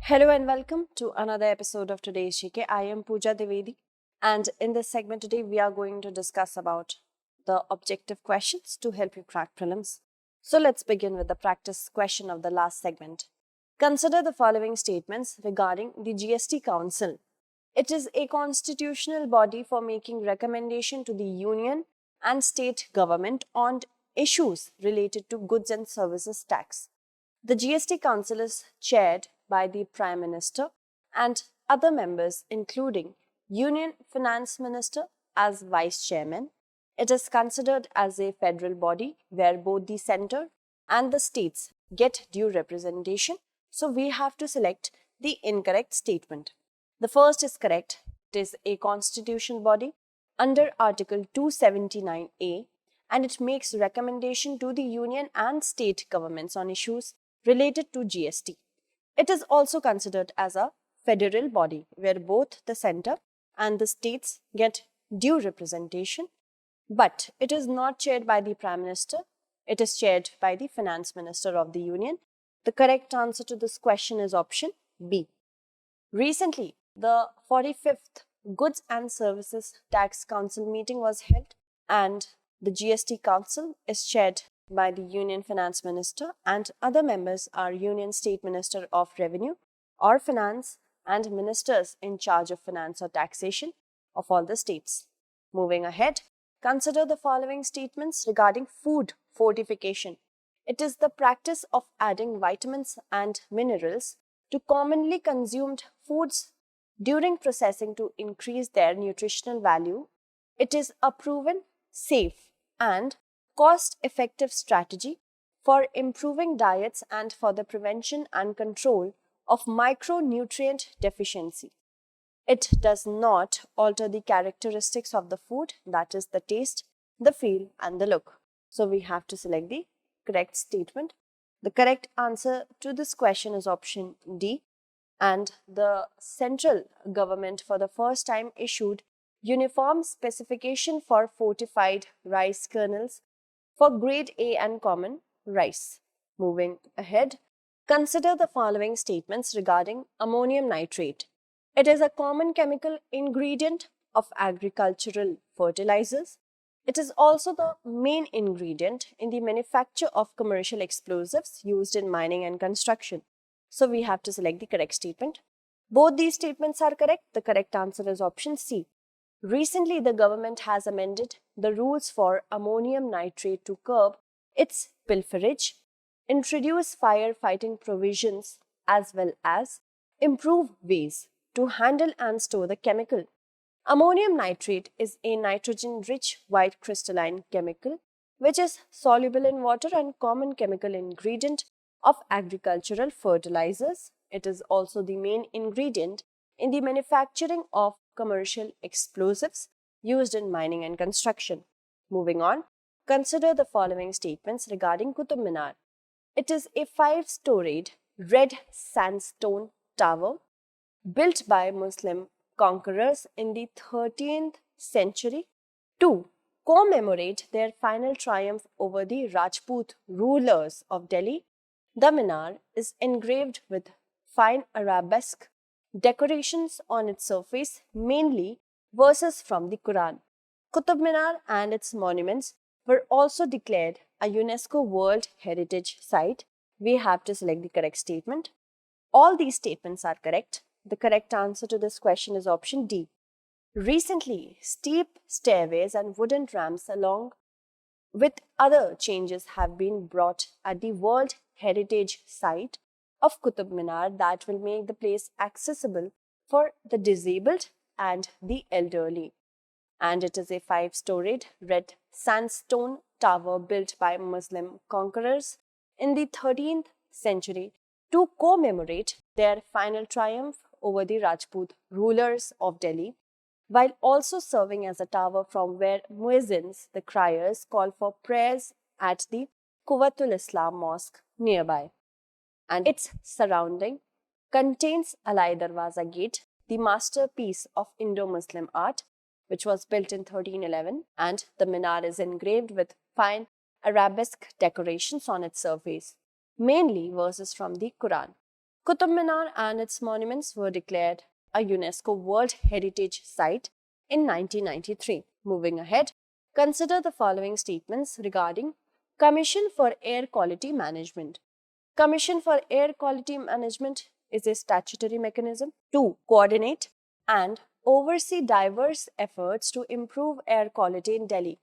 Hello and welcome to another episode of today's GK. I am Pooja Dwivedi, and in this segment today we are going to discuss about the objective questions to help you crack prelims. So let's begin with the practice question of the last segment. Consider the following statements regarding the GST Council. It is a constitutional body for making recommendation to the union and state government on issues related to goods and services tax. The GST Council is chaired by the Prime Minister and other members including Union Finance Minister as Vice Chairman. It is considered as a federal body where both the centre and the states get due representation. So we have to select the incorrect statement. The first is correct. It is a constitutional body under Article 279A and it makes recommendation to the union and state governments on issues related to GST. It is also considered as a federal body where both the centre and the states get due representation, but it is not chaired by the Prime Minister. It is chaired by the Finance Minister of the Union. The correct answer to this question is option B. Recently, the 45th Goods and Services Tax Council meeting was held, and the GST Council is chaired by the Union Finance Minister, and other members are Union State Minister of Revenue or Finance and ministers in charge of finance or taxation of all the states. Moving ahead, consider the following statements regarding food fortification. It is the practice of adding vitamins and minerals to commonly consumed foods during processing to increase their nutritional value. It is a proven, safe, and cost-effective strategy for improving diets and for the prevention and control of micronutrient deficiency. It does not alter the characteristics of the food, that is the taste, the feel and the look. So we have to select the correct statement. The correct answer to this question is option D, and the central government for the first time issued uniform specification for fortified rice kernels for grade A and common rice. Moving ahead, consider the following statements regarding ammonium nitrate. It is a common chemical ingredient of agricultural fertilizers. It is also the main ingredient in the manufacture of commercial explosives used in mining and construction. So we have to select the correct statement. Both these statements are correct. The correct answer is option C. Recently, the government has amended the rules for ammonium nitrate to curb its pilferage, introduce firefighting provisions, as well as improve ways to handle and store the chemical. Ammonium nitrate is a nitrogen-rich white crystalline chemical which is soluble in water and common chemical ingredient of agricultural fertilizers. It is also the main ingredient in the manufacturing of commercial explosives used in mining and construction. Moving on, consider the following statements regarding Qutub Minar. It is a 5-storied red sandstone tower built by Muslim conquerors in the 13th century to commemorate their final triumph over the Rajput rulers of Delhi. The minar is engraved with fine arabesque decorations on its surface, mainly verses from the Quran. Qutub Minar and its monuments were also declared a UNESCO World Heritage Site. We have to select the correct statement. All these statements are correct. The correct answer to this question is option D. Recently, steep stairways and wooden ramps along with other changes have been brought at the World Heritage Site of Qutub Minar that will make the place accessible for the disabled and the elderly. And it is a 5-storied red sandstone tower built by Muslim conquerors in the 13th century to commemorate their final triumph over the Rajput rulers of Delhi, while also serving as a tower from where muezzins, the criers, call for prayers at the Quwwatul Islam Mosque nearby. And its surrounding contains Alai Darwaza Gate, the masterpiece of Indo-Muslim art, which was built in 1311, and the minar is engraved with fine arabesque decorations on its surface, mainly verses from the Quran. Qutub Minar and its monuments were declared a UNESCO World Heritage Site in 1993. Moving ahead, consider the following statements regarding Commission for Air Quality Management. Commission for Air Quality Management is a statutory mechanism to coordinate and oversee diverse efforts to improve air quality in Delhi.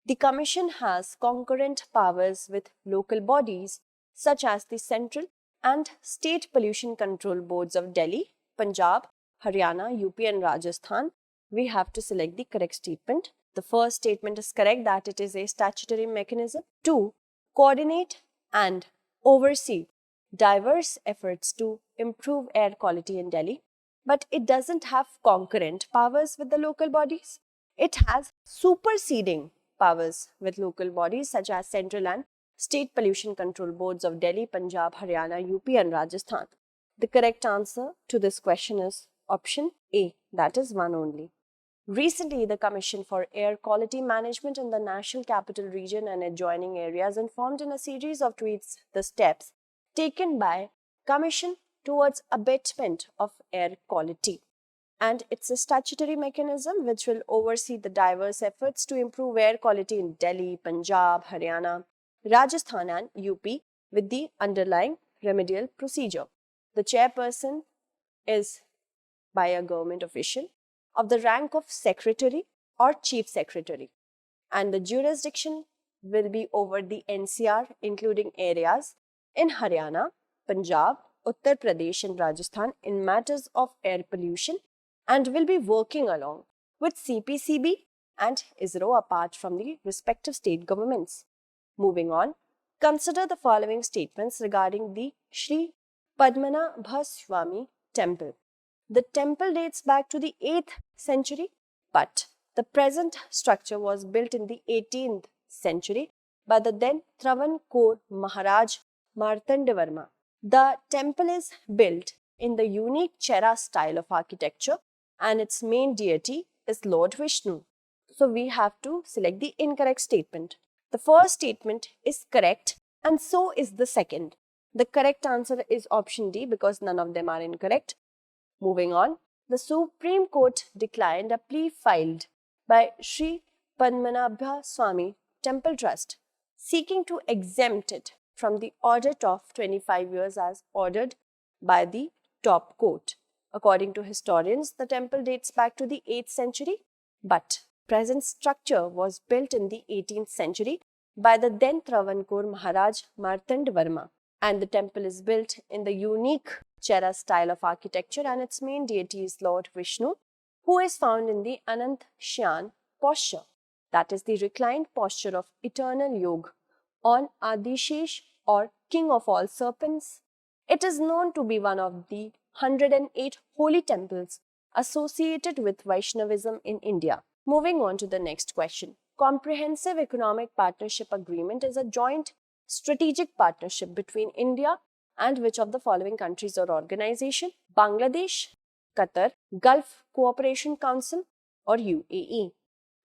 The Commission has concurrent powers with local bodies such as the Central and State Pollution Control Boards of Delhi, Punjab, Haryana, UP and Rajasthan. We have to select the correct statement. The first statement is correct, that it is a statutory mechanism to coordinate and oversee diverse efforts to improve air quality in Delhi, but it doesn't have concurrent powers with the local bodies. It has superseding powers with local bodies such as Central and State Pollution Control Boards of Delhi, Punjab, Haryana, UP and Rajasthan. The correct answer to this question is option A, that is one only. Recently, the Commission for Air Quality Management in the National Capital Region and adjoining areas informed in a series of tweets the steps taken by Commission towards abatement of air quality. And it's a statutory mechanism which will oversee the diverse efforts to improve air quality in Delhi, Punjab, Haryana, Rajasthan and UP with the underlying remedial procedure. The chairperson is by a government official of the rank of secretary or chief secretary, and the jurisdiction will be over the NCR including areas in Haryana, Punjab, Uttar Pradesh and Rajasthan in matters of air pollution, and will be working along with CPCB and ISRO apart from the respective state governments. Moving on, consider the following statements regarding the Sree Padmanabhaswamy temple. The temple dates back to the 8th century, but the present structure was built in the 18th century by the then Travancore Maharaj Martandavarma. The temple is built in the unique Chera style of architecture and its main deity is Lord Vishnu. So we have to select the incorrect statement. The first statement is correct and so is the second. The correct answer is option D because none of them are incorrect. Moving on, the Supreme Court declined a plea filed by Sree Padmanabhaswamy Temple Trust seeking to exempt it from the audit of 25 years as ordered by the top court. According to historians, the temple dates back to the 8th century, but present structure was built in the 18th century by the then Travancore Maharaj Martandavarma, and the temple is built in the unique Chera style of architecture and its main deity is Lord Vishnu, who is found in the Anant Shyan posture, that is the reclined posture of eternal yoga on Adishesh or king of all serpents. It is known to be one of the 108 holy temples associated with Vaishnavism in India. Moving on to the next question. Comprehensive Economic Partnership Agreement is a joint strategic partnership between India and which of the following countries or organization? Bangladesh, Qatar, Gulf Cooperation Council or UAE?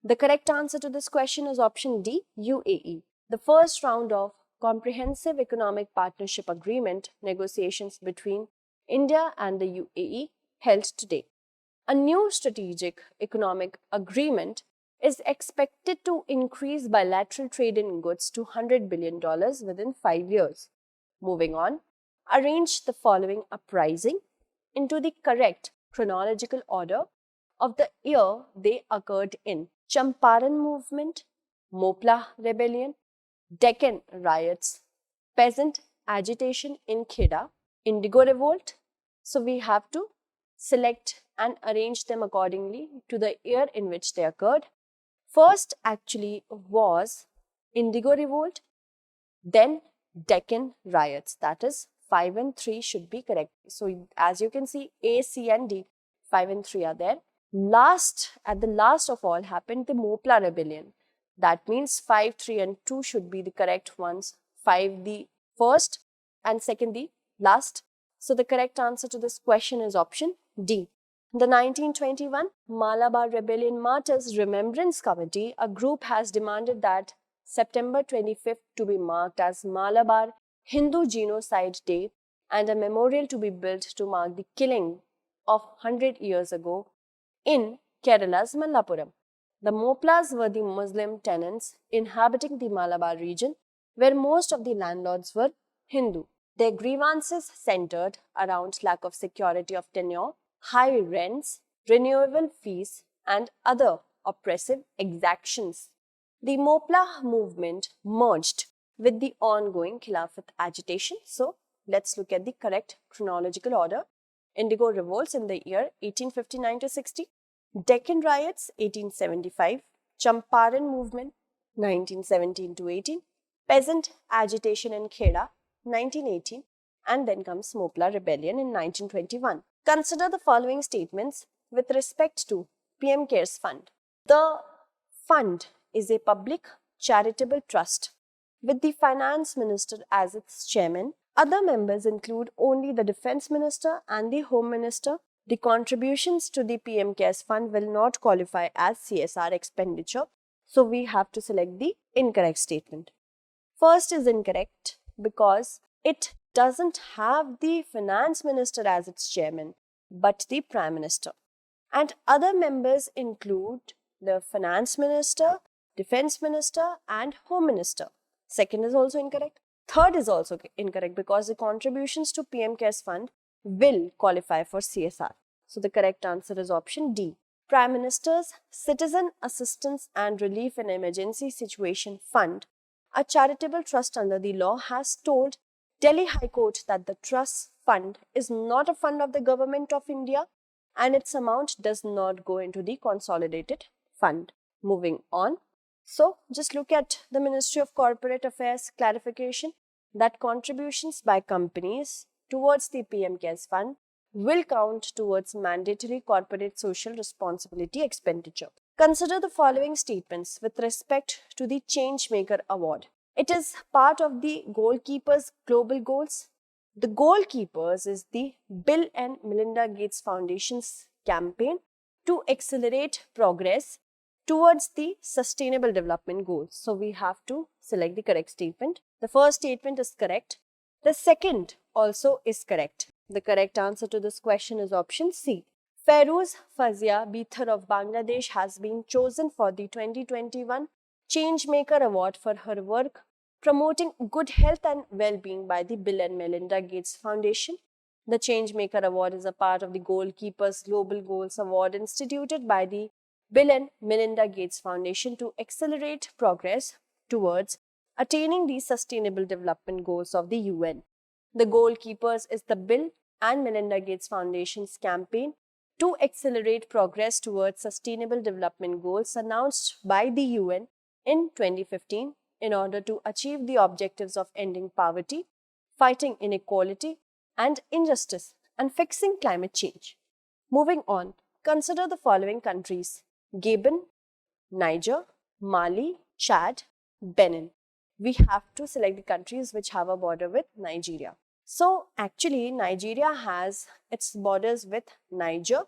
The correct answer to this question is option D, UAE. The first round of Comprehensive Economic Partnership Agreement negotiations between India and the UAE held today. A new strategic economic agreement is expected to increase bilateral trade in goods to $100 billion within 5 years. Moving on, arrange the following uprising into the correct chronological order of the year they occurred in: Champaran Movement, Moplah Rebellion, Deccan Riots, Peasant Agitation in Kheda, Indigo Revolt. So we have to select and arrange them accordingly to the year in which they occurred. First actually was Indigo Revolt, then Deccan Riots, that is 5 and 3 should be correct. So as you can see, A, C and D, 5 and 3 are there. At the last of all happened the Moplah Rebellion. That means 5, 3 and 2 should be the correct ones. 5 the first and second the last. So the correct answer to this question is option D. The 1921 Malabar Rebellion Martyrs Remembrance Committee, a group, has demanded that September 25th to be marked as Malabar Hindu Genocide Day and a memorial to be built to mark the killing of 100 years ago in Kerala's Malappuram. The Moplahs were the Muslim tenants inhabiting the Malabar region, where most of the landlords were Hindu. Their grievances centered around lack of security of tenure, high rents, renewable fees, and other oppressive exactions. The Moplah movement merged with the ongoing Khilafat agitation. So, let's look at the correct chronological order. Indigo revolts in the year 1859 to 60, Deccan riots 1875, Champaran movement 1917 to 18, peasant agitation in Kheda 1918, and then comes Moplah Rebellion in 1921. Consider the following statements with respect to PM CARES Fund. The fund is a public charitable trust with the Finance Minister as its chairman. Other members include only the Defence Minister and the Home Minister. The contributions to the PM CARES Fund will not qualify as CSR expenditure. So, we have to select the incorrect statement. First is incorrect because it doesn't have the Finance Minister as its chairman, but the Prime Minister. And other members include the Finance Minister, Defence Minister, and Home Minister. Second is also incorrect. Third is also incorrect because the contributions to PM CARES Fund will qualify for CSR. So, the correct answer is option D. Prime Minister's Citizen Assistance and Relief in Emergency Situation Fund, a charitable trust under the law, has told Delhi High Court that the trust fund is not a fund of the Government of India and its amount does not go into the consolidated fund. Moving on. So, just look at the Ministry of Corporate Affairs clarification that contributions by companies towards the PM CARES Fund will count towards mandatory corporate social responsibility expenditure. Consider the following statements with respect to the Changemaker Award. It is part of the Goalkeepers Global Goals. The Goalkeepers is the Bill and Melinda Gates Foundation's campaign to accelerate progress towards the Sustainable Development Goals. So, we have to select the correct statement. The first statement is correct. The second also is correct. The correct answer to this question is option C. Feroz Fazia Bithar of Bangladesh has been chosen for the 2021 Changemaker Award for her work promoting good health and well-being by the Bill and Melinda Gates Foundation. The Changemaker Award is a part of the Goalkeepers Global Goals Award instituted by the Bill and Melinda Gates Foundation to accelerate progress towards attaining the Sustainable Development Goals of the UN. The Goalkeepers is the Bill and Melinda Gates Foundation's campaign to accelerate progress towards Sustainable Development Goals announced by the UN in 2015 in order to achieve the objectives of ending poverty, fighting inequality and injustice, and fixing climate change. Moving on, consider the following countries: Gabon, Niger, Mali, Chad, Benin. We have to select the countries which have a border with Nigeria. So, actually, Nigeria has its borders with Niger,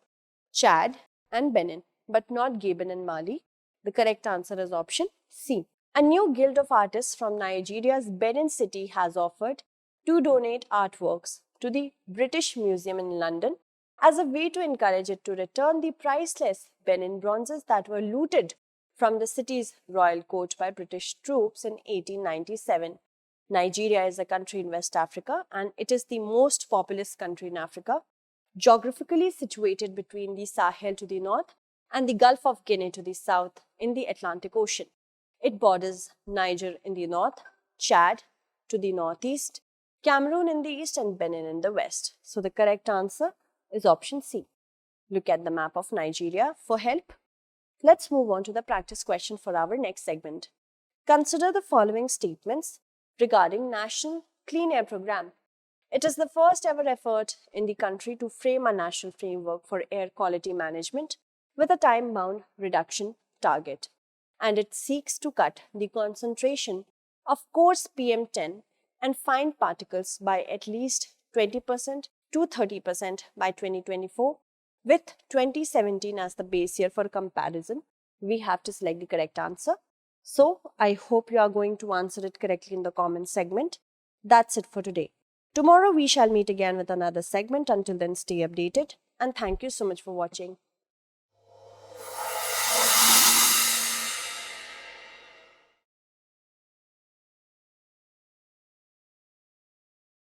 Chad, and Benin, but not Gabon and Mali. The correct answer is option C. A new guild of artists from Nigeria's Benin city has offered to donate artworks to the British Museum in London as a way to encourage it to return the priceless Benin bronzes that were looted from the city's royal court by British troops in 1897. Nigeria is a country in West Africa and it is the most populous country in Africa, geographically situated between the Sahel to the north and the Gulf of Guinea to the south in the Atlantic Ocean. It borders Niger in the north, Chad to the northeast, Cameroon in the east and Benin in the west. So the correct answer is option C. Look at the map of Nigeria for help. Let's move on to the practice question for our next segment. Consider the following statements regarding National Clean Air Program. It is the first ever effort in the country to frame a national framework for air quality management with a time-bound reduction target, and it seeks to cut the concentration of coarse PM10 and fine particles by at least 20% to 30% by 2024, with 2017 as the base year for comparison. We have to select the correct answer. So, I hope you are going to answer it correctly in the comment segment. That's it for today. Tomorrow we shall meet again with another segment. Until then, stay updated and thank you so much for watching.